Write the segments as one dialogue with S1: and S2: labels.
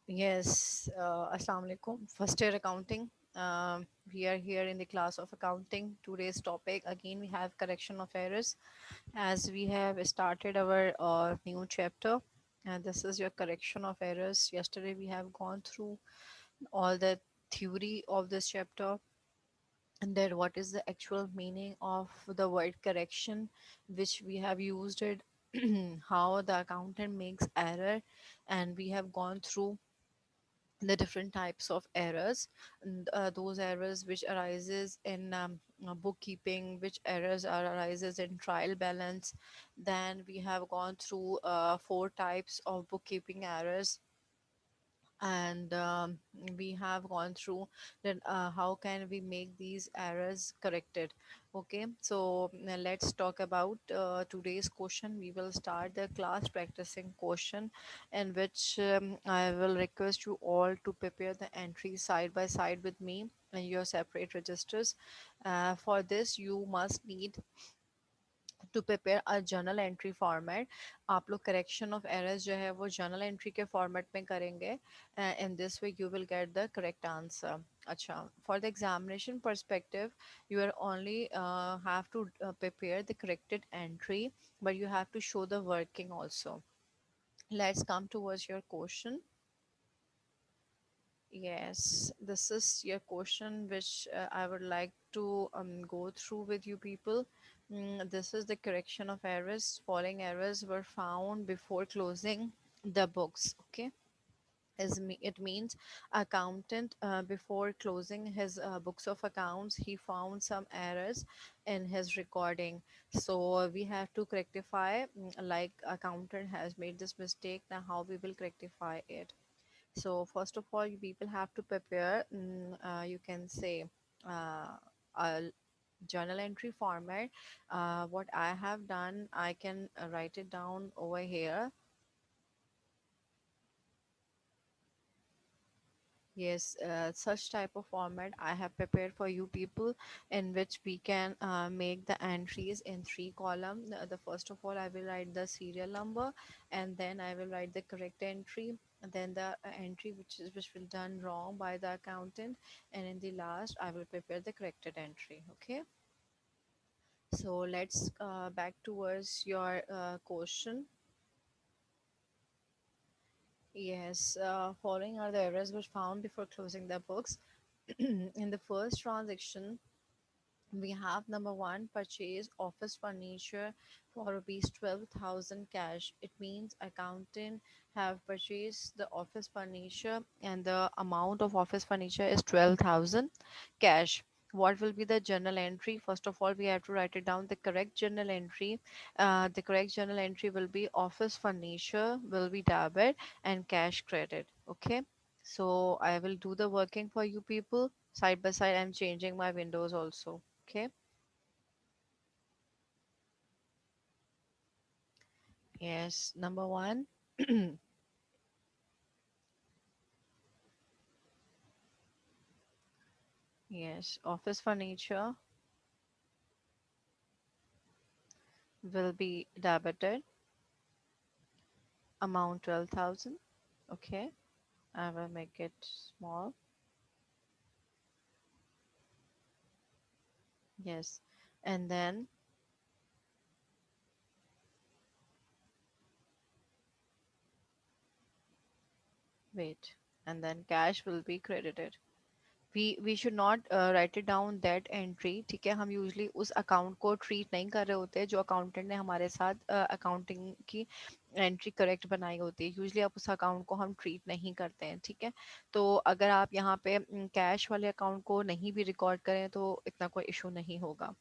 S1: Yes, Assalamu alaikum. First year accounting. We are here in the class of accounting. Today's topic again we have correction of errors as we have started our new chapter. And this is your correction of errors. Yesterday we have gone through all the theory of this chapter and then what is the actual meaning of the word correction which we have used it how the accountant makes error and we have gone through the different types of errors and, those errors which arises in bookkeeping, which errors are arises in trial balance. Then we have gone through four types of bookkeeping errors, and we have gone through that how can we make these errors corrected. Okay, so now let's talk about today's question. We will start the class practicing question in which I will request you all to prepare the entries side by side with me in your separate registers. For this you must need to prepare a journal entry format. आप लोग correction of errors जो है वो journal entry के format में करेंगे. In this way you will get the correct answer. अच्छा, for the examination perspective you are only have to prepare the corrected entry, but you have to show the working also. Let's come towards your question. Yes, this is your question which I would like to go through with you people. This is the correction of errors. Following errors were found before closing the books. Okay, it means accountant before closing his books of accounts, he found some errors in his recording. So we have to rectify. Like accountant has made this mistake. Now how we will rectify it? So first of all, you people have to prepare, you can say, a journal entry format. What I have done, I can write it down over here. Yes, such type of format I have prepared for you people, in which we can make the entries in three column. The first of all, I will write the serial number, and then I will write the correct entry, and then the entry which will done wrong by the accountant, and in the last I will prepare the corrected entry. Okay, so let's back towards your question. Yes, following are the errors were found before closing the books. In the first transaction, we have number one, purchase office furniture for rupees 12,000 cash. It means accountant have purchased the office furniture and the amount of office furniture is 12,000 cash. What will be the journal entry? First of all, we have to write it down. The correct journal entry. The correct journal entry will be office furniture will be debit and cash credit. Okay. So I will do the working for you people side by side. I'm changing my windows also. Okay. Yes. Number one. Yes. Office furniture will be debited. Amount 12,000. Okay. I will make it small. Yes. And then wait. And then cash will be credited. We should not write it down that entry. ठीक है, हम usually उस account को treat नहीं कर रहे होते जो अकाउंटेंट ने हमारे साथ अकाउंटिंग की एंट्री करेक्ट बनाई होती है. यूजली आप उस अकाउंट को हम ट्रीट नहीं करते हैं. ठीक है, तो अगर आप यहाँ पे कैश वाले अकाउंट को नहीं भी रिकॉर्ड करें तो इतना कोई इशू नहीं होगा.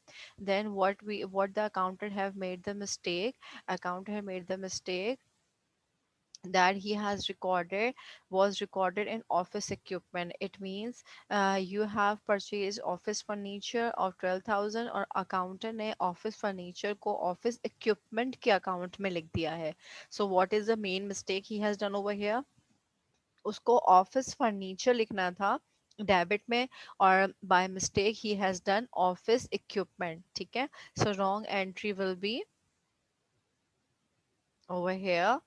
S1: Then what the accountant have made the mistake. Account have made the mistake that he has recorded was recorded in office equipment. It means you have purchased office furniture of 12,000 और accountant ने office furniture को office equipment के account में लिख दिया है. So what is the main mistake he has done over here? उसको office furniture लिखना था डेबिट में और by mistake he has done office equipment. ठीक है, so wrong entry will be over here.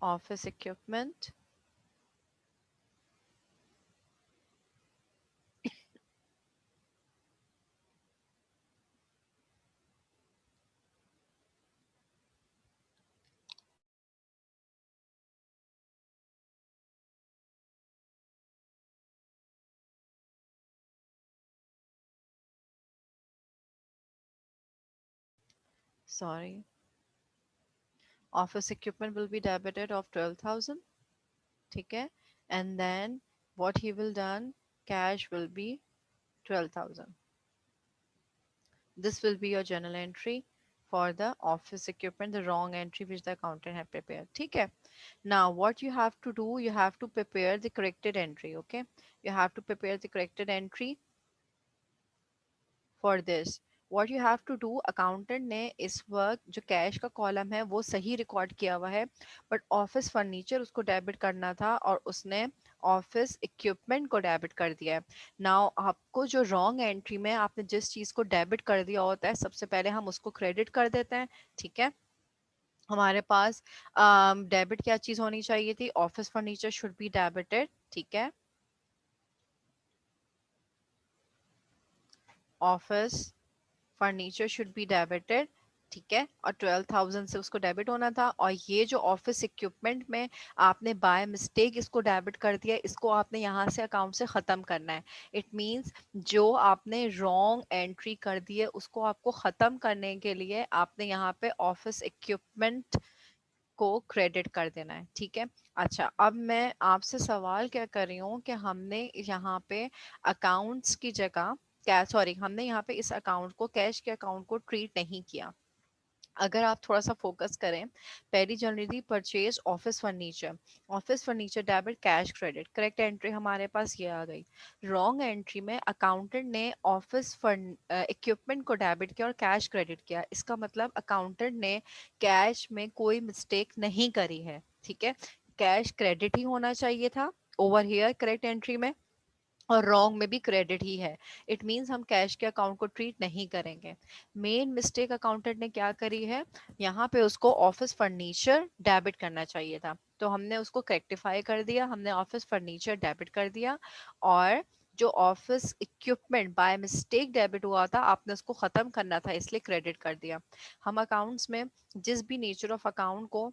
S1: office equipment, sorry, office equipment will be debited of 12,000, ठीक है, and then what he will done, cash will be 12,000. This will be your journal entry for the office equipment, the wrong entry which the accountant had prepared. ठीक है. Now, what you have to do, you have to prepare the corrected entry. Okay, you have to prepare the corrected entry for this. What you have to do, accountant ने इस वक्त जो cash का column है वो सही record किया हुआ है, बट ऑफिस फर्नीचर उसको डेबिट करना था और उसने ऑफिस इक्विपमेंट को डेबिट कर दिया है. नाउ आपको जो रॉन्ग एंट्री में आपने जिस चीज को डेबिट कर दिया होता है, सबसे पहले हम उसको क्रेडिट कर देते हैं. ठीक है, हमारे पास डेबिट क्या चीज होनी चाहिए थी, office furniture should be debited. ठीक है, office furniture should be debited. ठीक है, और 12,000 से उसको डेबिट होना था. और ये जो ऑफिस इक्विपमेंट में आपने बाय मिस्टेक इसको डेबिट कर दिया, इसको आपने यहाँ से अकाउंट से ख़त्म करना है. इट मींस जो आपने रॉन्ग एंट्री कर दी है उसको आपको ख़त्म करने के लिए आपने यहाँ पे ऑफिस इक्विपमेंट को क्रेडिट कर देना है. ठीक है. अच्छा, अब मैं आपसे सवाल क्या कर रही हूँ कि हमने यहाँ पे अकाउंट्स की जगह कैश, सॉरी, हमने यहाँ पे इस अकाउंट को, कैश के अकाउंट को ट्रीट नहीं किया. अगर आप थोड़ा सा फोकस करें, पहली जनवरी purchase office furniture debit cash credit, correct entry हमारे पास ये आ गई. रॉन्ग एंट्री में अकाउंटेंट ने ऑफिस इक्विपमेंट को डेबिट किया और कैश क्रेडिट किया. इसका मतलब अकाउंटेंट ने कैश में कोई मिस्टेक नहीं करी है. ठीक है, कैश क्रेडिट ही होना चाहिए था ओवर हियर करेक्ट एंट्री में, और रॉन्ग में भी क्रेडिट ही है. इट मींस हम कैश के अकाउंट को ट्रीट नहीं करेंगे. मेन मिस्टेक अकाउंटेंट ने क्या करी है, यहाँ पे उसको ऑफिस फर्नीचर डेबिट करना चाहिए था, तो हमने उसको करेक्टिफाई कर दिया, हमने ऑफिस फर्नीचर डेबिट कर दिया. और जो office equipment by mistake debit हुआ था, आपने उसको खत्म करना था इसलिए क्रेडिट कर दिया. हम अकाउंट्स में जिस भी नेचर ऑफ अकाउंट को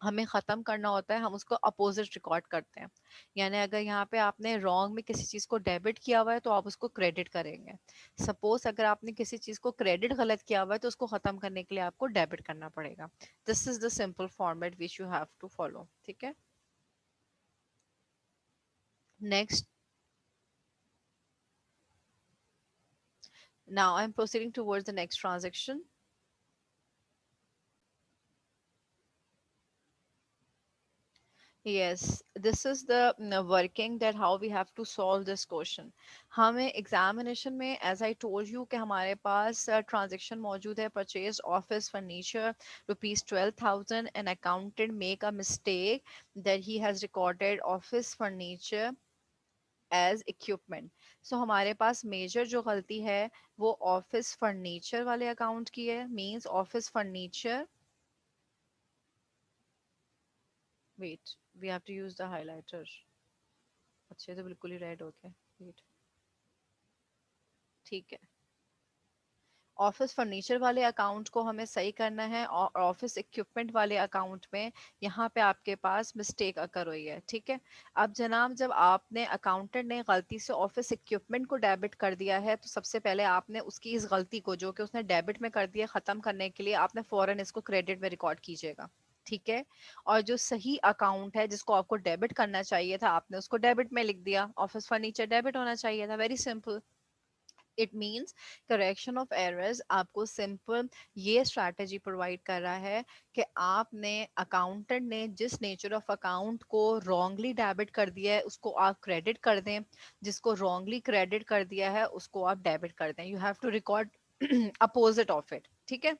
S1: हमें ख़त्म करना होता है, हम उसको अपोजिट रिकॉर्ड करते हैं. यानी अगर यहाँ पे आपने रॉन्ग में किसी चीज़ को डेबिट किया हुआ है तो आप उसको क्रेडिट करेंगे. सपोज अगर आपने किसी चीज़ को क्रेडिट गलत किया हुआ है तो उसको ख़त्म करने के लिए आपको डेबिट करना पड़ेगा. This is the simple format which you have to follow. ठीक है. Next, now I am proceeding towards the next transaction. Yes, this is the working that how we have to solve this question. हमें examination में as I told you कि हमारे पास transaction मौजूद है, purchase office furniture ₹12,000, and accountant make a mistake that he has recorded office furniture as equipment. So हमारे पास major जो गलती है वो ऑफिस फर्नीचर वाले अकाउंट की है. Means office furniture, wait, we have to use the highlighter. अच्छे तो बिल्कुल ही रेड हो गया. वेट, ठीक है. ऑफिस फर्नीचर वाले अकाउंट को हमें सही करना है, और ऑफिस इक्विपमेंट वाले अकाउंट में यहाँ पे आपके पास मिस्टेक अकर हुई है. ठीक है. अब जनाब, जब आपने अकाउंटेंट ने गलती से ऑफिस इक्विपमेंट को डेबिट कर दिया है, तो सबसे पहले आपने उसकी इस गलती को जो कि उसने डेबिट में कर दिया, खत्म करने के लिए आपने फौरन इसको क्रेडिट में रिकॉर्ड कीजिएगा. ठीक है. और जो सही अकाउंट है जिसको आपको डेबिट करना चाहिए था, आपने उसको डेबिट में लिख दिया. ऑफिस फर्नीचर डेबिट होना चाहिए था. Very simple. It means correction of errors आपको सिंपल ये स्ट्रैटेजी प्रोवाइड कर रहा है कि आपने, अकाउंटेंट ने जिस नेचर ऑफ अकाउंट को रॉन्गली डेबिट कर दिया है उसको आप क्रेडिट कर दें, जिसको रॉन्गली क्रेडिट कर दिया है उसको आप डेबिट कर दें. You have to record opposite of it. ठीक है.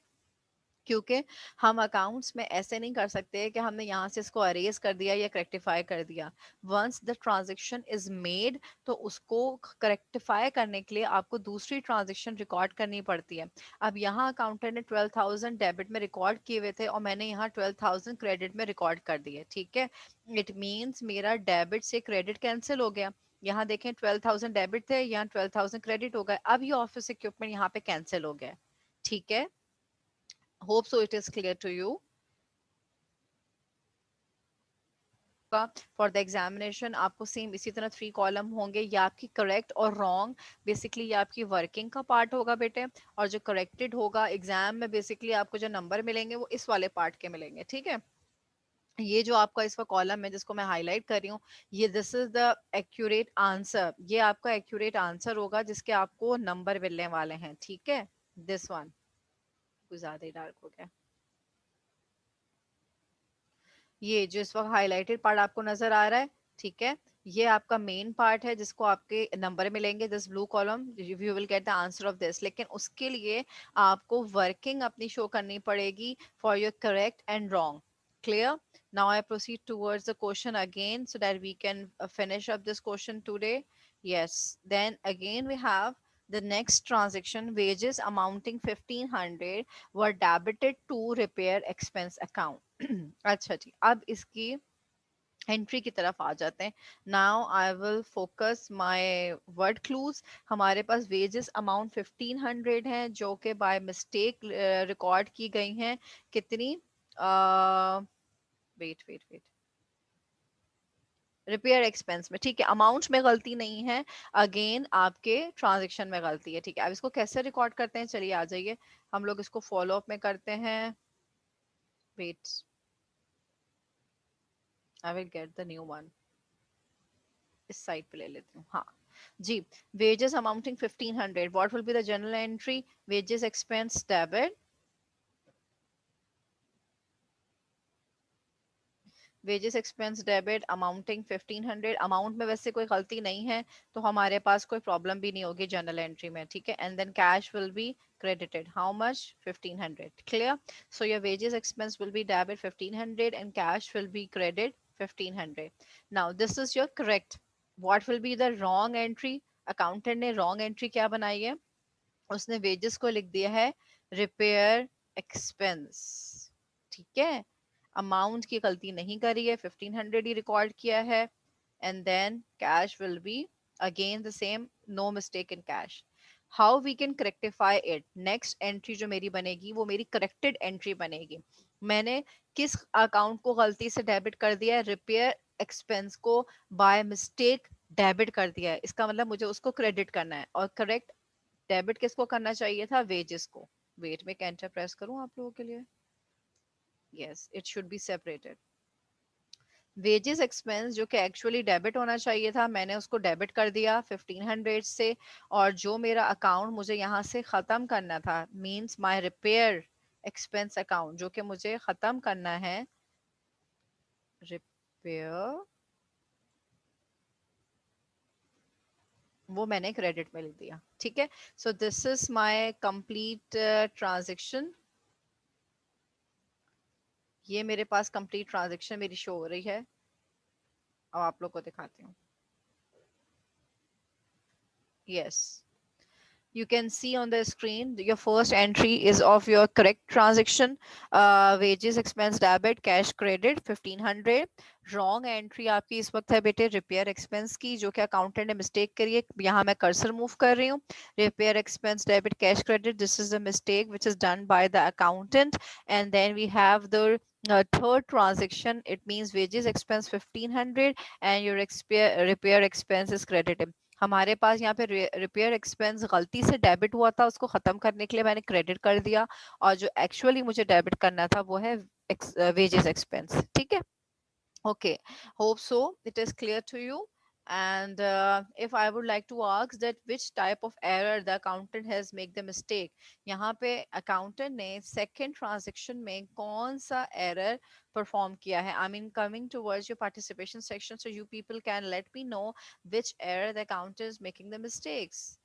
S1: क्योंकि हम अकाउंट्स में ऐसे नहीं कर सकते कि हमने यहाँ से इसको अरेज कर दिया या करेक्टिफाई कर दिया। Once the transaction is made, तो उसको करेक्टिफाई करने के लिए आपको दूसरी ट्रांजेक्शन रिकॉर्ड करनी पड़ती है। अब यहाँ अकाउंटेंट ने 12,000 डेबिट में रिकॉर्ड किए हुए थे और मैंने यहाँ 12,000 क्रेडिट में रिकॉर्ड कर दिए, ठीक है। इट मीन्स मेरा डेबिट से क्रेडिट कैंसिल हो गया। यहाँ देखें 12,000 डेबिट थे, यहाँ 12,000 क्रेडिट हो गए। अब ये ऑफिस इक्विपमेंट यहाँ पे कैंसिल हो गया, ठीक है। Hope so it is clear to you. For the examination आपको सेम इसी तरह 3 कॉलम होंगे, या आपकी करेक्ट और रॉन्ग, बेसिकली ये आपकी वर्किंग का पार्ट होगा बेटे, और जो करेक्टेड होगा एग्जाम में बेसिकली आपको जो नंबर मिलेंगे वो इस वाले पार्ट के मिलेंगे, ठीक है। ये जो आपका इसका कॉलम है जिसको मैं हाईलाइट कर रही हूँ, ये this is the accurate answer, ये आपका एक्यूरेट आंसर होगा जिसके आपको नंबर मिलने वाले हैं, ठीक है। दिस वन कुछ ज्यादा ही डार्क हो गया। ये जो इस वक्त हाईलाइटेड पार्ट आपको नजर आ रहा है, ठीक है, ये आपका मेन पार्ट है जिसको आपके नंबर मिलेंगे, this blue column, you will get the answer of this. लेकिन उसके लिए आपको वर्किंग अपनी शो करनी पड़ेगी for your correct and wrong. Clear? Now I proceed towards the question again so that we can finish up this question today. yes, then again we have the next transaction, wages amounting 1500 were debited to repair expense account। अच्छा जी, अब इसकी entry की तरफ आ जाते हैं। Now I will focus my word clues. हमारे पास wages amount 1500 हैं जो कि बाय मिस्टेक रिकॉर्ड की गई हैं। कितनी? Wait wait wait, repair expense में, ठीक है, अमाउंट में गलती नहीं है, अगेन आपके ट्रांजेक्शन में गलती है, ठीक है। अब इसको कैसे रिकॉर्ड करते हैं, चलिए आ जाइए, हम लोग इसको फॉलो अप में करते हैं। Wait, I will get the new one, इस साइड पे ले लेती हूँ, हाँ जी। Wages amounting 1500, what will be the general entry? Wages expense debit, wages expense debit amounting 1500, amount में वैसे कोई गलती नहीं है तो हमारे पास कोई प्रॉब्लम भी नहीं होगी जनरल एंट्री में, ठीक है। And then cash will be credited how much? 1500, clear? So your wages expense will be debit 1500 and cash will be credit 1500. Now this is your correct. What will be the wrong entry? Accountant ने wrong entry क्या बनाई है? उसने wages को लिख दिया है repair expense, ठीक है। अमाउंट की गलती नहीं करी है, 1500 ही रिकॉर्ड किया है। And then cash will be again the same, no mistake in cash. How we can correctify it? Next entry जो मेरी बनेगी वो मेरी करेक्टेड एंट्री बनेगी। मैंने किस अकाउंट को गलती से डेबिट कर दिया है? रिपेयर एक्सपेंस को बाय मिस्टेक डेबिट कर दिया है, इसका मतलब मुझे उसको क्रेडिट करना है। और करेक्ट डेबिट किसको करना चाहिए था? वेजेस को। वेट में एंटर प्रेस करूं आप लोगों के लिए? Yes, it should be separated. Wages expense जो कि एक्चुअली डेबिट होना चाहिए था, मैंने उसको डेबिट कर दिया 1500 से। और जो मेरा अकाउंट मुझे यहाँ से ख़त्म करना था, means my repair expense account, जो कि मुझे ख़त्म करना है, रिपेयर, वो मैंने क्रेडिट में लिख दिया, ठीक है। So this is my complete transaction. ये मेरे पास कंप्लीट ट्रांजेक्शन मेरी शो हो रही है। अब आप लोग को दिखाती हूँ। Yes, you can see on the screen your first entry is of your correct transaction, wages expense debit cash credit 1500। Wrong entry आपकी इस वक्त है बेटे रिपेयर एक्सपेंस की, जो कि अकाउंटेंट ने मिस्टेक करी है, यहाँ मैं कर्सर मूव कर रही हूँ। Repair expense debit cash credit, this is the mistake which is done by the accountant। And then we have the third transaction, it means wages expense 1500 and your repair expense is credited। हमारे पास यहाँ पे repair expense गलती से debit हुआ था, उसको खत्म करने के लिए मैंने क्रेडिट कर दिया, और जो एक्चुअली मुझे डेबिट करना था वो है वेजेस एक्सपेंस, ठीक है। Okay, hope so. It is clear to you. And if I would like to ask that which type of error the accountant has make the mistake, यहाँ पे accountant ने second transaction में कौन सा error perform किया है? I mean coming towards your participation section, so you people can let me know which error the accountant is making the mistakes.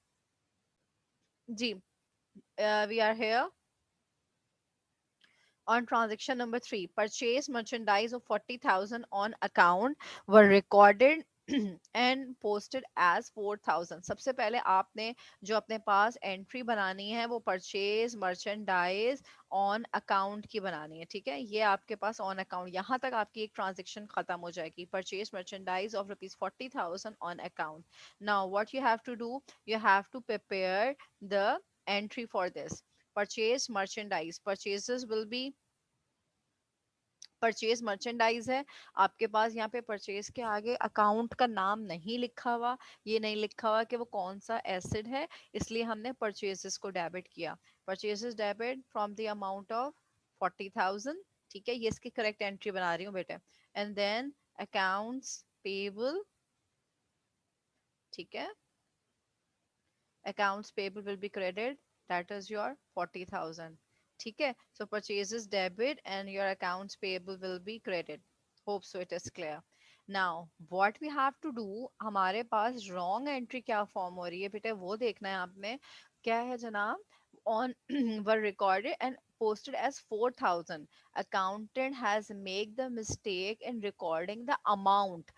S1: Ji, we are here. On transaction number 3, purchase merchandise of 40,000 on account were recorded and posted as 4,000. सबसे पहले आपने जो अपने पास entry बनानी है वो purchase merchandise on account की बनानी है, ठीक है। ये आपके पास ऑन अकाउंट, यहाँ तक आपकी एक ट्रांजेक्शन खत्म हो जाएगी। Purchase merchandise of ₹40,000 on account. Now what you have to do, you have to prepare the entry for this. Purchase merchandise, purchases will be purchase merchandise है आपके पास। यहाँ पे परचेज के आगे अकाउंट का नाम नहीं लिखा हुआ, ये नहीं लिखा हुआ कि वो कौन सा एसिड है, इसलिए हमने परचेजेस को डेबिट किया। Purchases debit from the amount of 40,000, ठीक है, ये इसकी करेक्ट एंट्री बना रही हूँ बेटा। एंड देन अकाउंट्स पेबल, ठीक है, accounts payable will be credited, that is your 40,000, ठीक है। So purchases debit and your accounts payable will be credit. Hope so it is clear. Now what we have to do, हमारे पास wrong entry क्या form हो रही है बेटे वो देखना है आपने। क्या है जनाब, on were recorded and posted as 4,000. Accountant has made the mistake in recording the amount.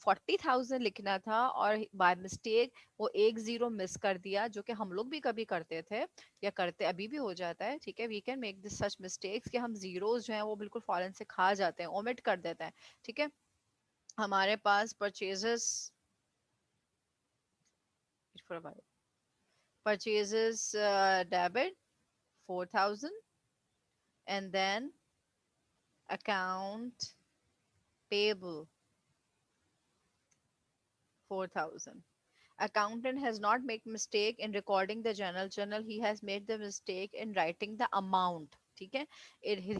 S1: 40,000 लिखना था और by mistake वो एक जीरो मिस कर दिया, जो कि हम लोग भी कभी करते थे या करते अभी भी हो जाता है, ठीक है। We can make this such mistakes कि हम जीरोस जो हैं वो बिल्कुल फॉरन से खा जाते हैं, ओमिट कर देते हैं, ठीक है। हमारे पास purchases, purchases debit 4,000 and then account payable 4,000. Accountant has not made mistake in recording the journal, he has made the mistake in writing the amount, ठीक है।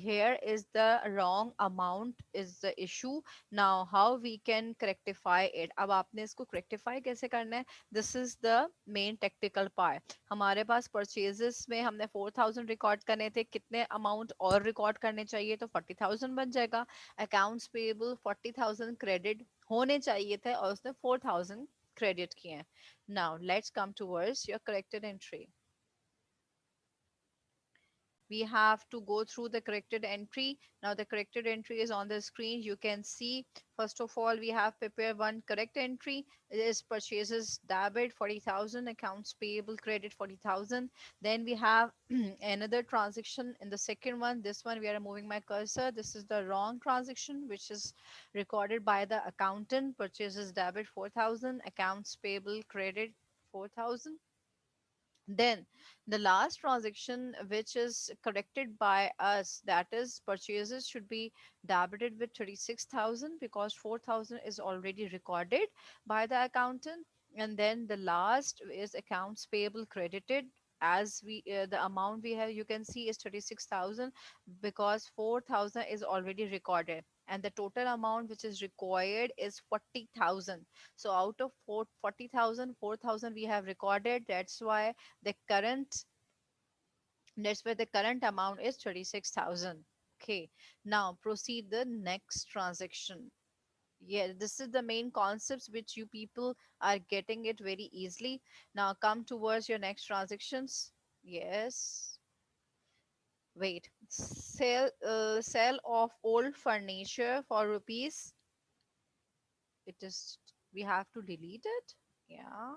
S1: Here is the wrong amount is the issue. Now how we can rectify it, अब आपने इसको rectify कैसे करना है, this is the main tactical part। हमारे पास purchases में हमने 4,000 रिकॉर्ड करने थे, कितने अमाउंट और रिकॉर्ड करने चाहिए, तो 40,000 बन जाएगा। accounts payable 40,000 क्रेडिट होने चाहिए थे और उसने 4,000 क्रेडिट किए हैं। Now let's come towards your corrected entry. We have to go through the corrected entry. Now the corrected entry is on the screen. You can see, first of all, we have prepared one correct entry. It is purchases debit 40,000, accounts payable credit 40,000. Then we have another transaction in the second one. This one, we are moving my cursor. This is the wrong transaction, which is recorded by the accountant. Purchases debit 4,000, accounts payable credit 4,000. Then the last transaction which is corrected by us, that is purchases should be debited with 36,000 because 4,000 is already recorded by the accountant. And then the last is accounts payable credited, as we the amount we have, you can see, is 36,000 because 4,000 is already recorded and the total amount which is required is 40,000. So out of 40,000, 4,000 we have recorded. The current that's why the current amount is 36,000. Okay, now proceed the next transaction. Yeah, this is the main concepts which you people are getting it very easily. Now come towards your next transactions. Yes, wait, sell of old furniture for rupees, it is, we have to delete it, yeah,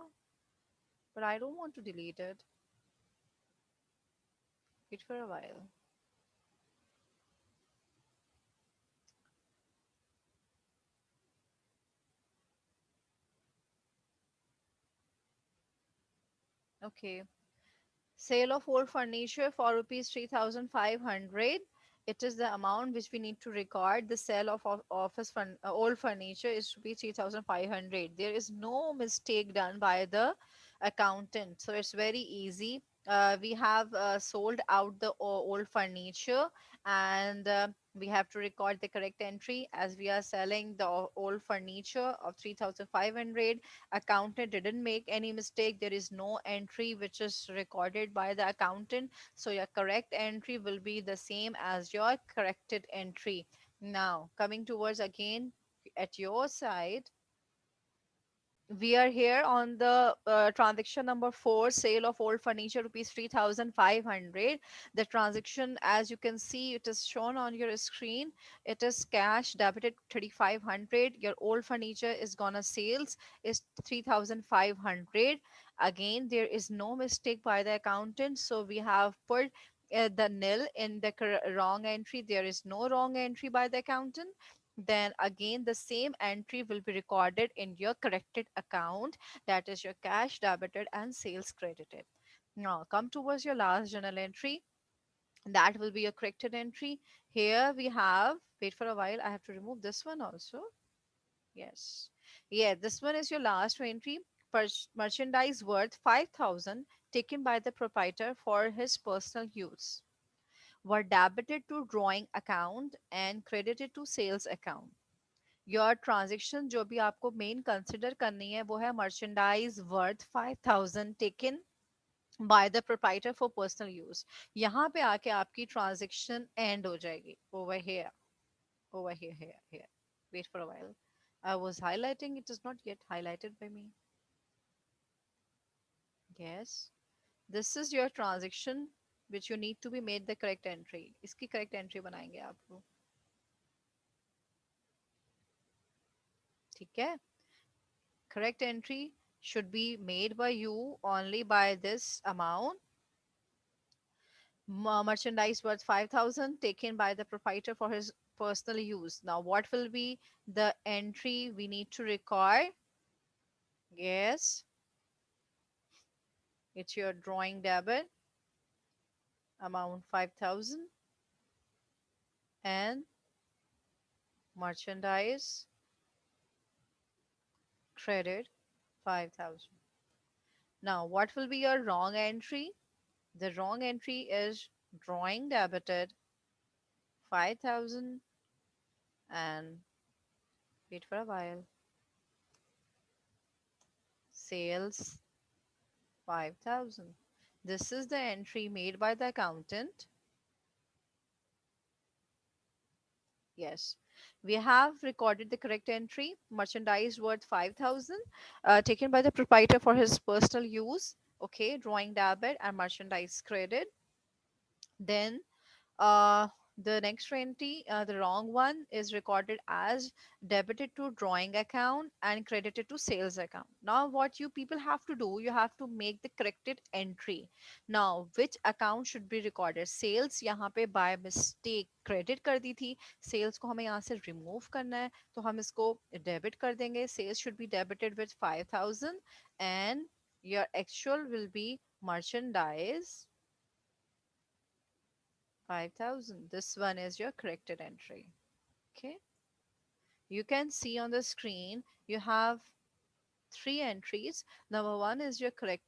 S1: but I don't want to delete it. Wait for a while. Okay. Sale of old furniture for rupees 3,500. It is the amount which we need to record. The sale of old furniture is rupees 3,500. There is no mistake done by the accountant. So it's very easy. We have sold out the old furniture and we have to record the correct entry as we are selling the old furniture of 3,500. Accountant didn't make any mistake. There is no entry which is recorded by the accountant. So your correct entry will be the same as your corrected entry. Now, coming towards again at your side, We are here on the transaction number 4, sale of old furniture, rupees 3,500. The transaction, as you can see, it is shown on your screen. It is cash debited 3,500. Your old furniture is gonna sales is 3,500. Again, there is no mistake by the accountant, so we have put the nil in the wrong entry. There is no wrong entry by the accountant. Then again the same entry will be recorded in your corrected account, that is your cash debited and sales credited. Now come towards your last journal entry, that will be your corrected entry. Here we have, wait for a while, I have to remove this one also. Yes, yeah, this one is your last entry. Merchandise worth 5,000 taken by the proprietor for his personal use were debited to drawing account and credited to sales account. Your transaction जो भी आपको main consider करनी है वो है merchandise worth 5,000 taken by the proprietor for personal use. यहाँ पे आके आपकी ट्रांजेक्शन एंड हो जाएगी. Over here, wait for a while. I was highlighting, it is not yet highlighted by me. Yes, this is your transaction which you need to be made the correct entry. इसकी correct entry बनाएंगे आपको. ठीक है. Correct entry should be made by you only by this amount. Merchandise worth 5,000 taken by the proprietor for his personal use. Now, what will be the entry we need to record? Yes, it's your drawing debit, amount 5,000, and merchandise credit 5,000. Now, what will be your wrong entry? The wrong entry is drawing debited 5,000 and wait for a while. Sales 5,000. This is the entry made by the accountant. Yes, we have recorded the correct entry. Merchandise worth 5,000 taken by the proprietor for his personal use. Okay, drawing debit and merchandise credit. Then uh, the next entry, the wrong one, is recorded as debited to drawing account and credited to sales account. Now, what you people have to do, you have to make the corrected entry. Now, which account should be recorded? Sales यहाँ पे by mistake credit कर दी थी. Sales को हमें यहाँ से remove करना है, तो हम इसको debit कर देंगे. Sales should be debited with 5,000 and your actual will be merchandise 5,000. This one is your corrected entry. Okay. You can see on the screen you have three entries. Number one is your correct,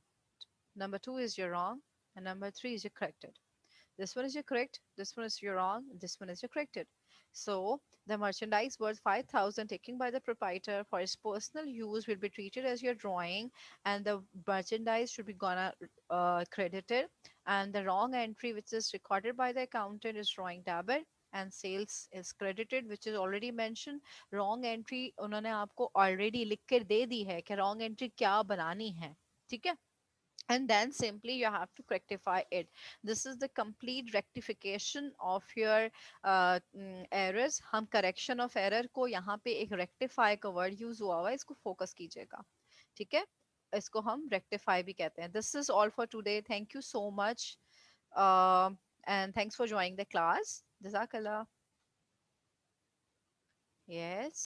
S1: number two is your wrong, and number three is your corrected. This one is your correct, this one is your wrong, this one is your corrected. So the merchandise worth 5,000 taken by the proprietor for his personal use will be treated as your drawing, and the merchandise should be gonna credited, and the wrong entry which is recorded by the accountant is drawing debit and sales is credited, which is already mentioned. Wrong entry उन्होंने आपको already लिख कर दे दी है कि wrong entry क्या बनानी है. ठीक है. And then simply you have to rectify it. This is the complete rectification of your errors. हम correction of error को यहाँ पे एक rectify का word use हुआ हुआ है, इसको focus कीजिएगा. ठीक है. इसको हम rectify भी कहते हैं. This is all for today. Thank you so much. uh, and thanks for joining the class. Jazakallah. Yes.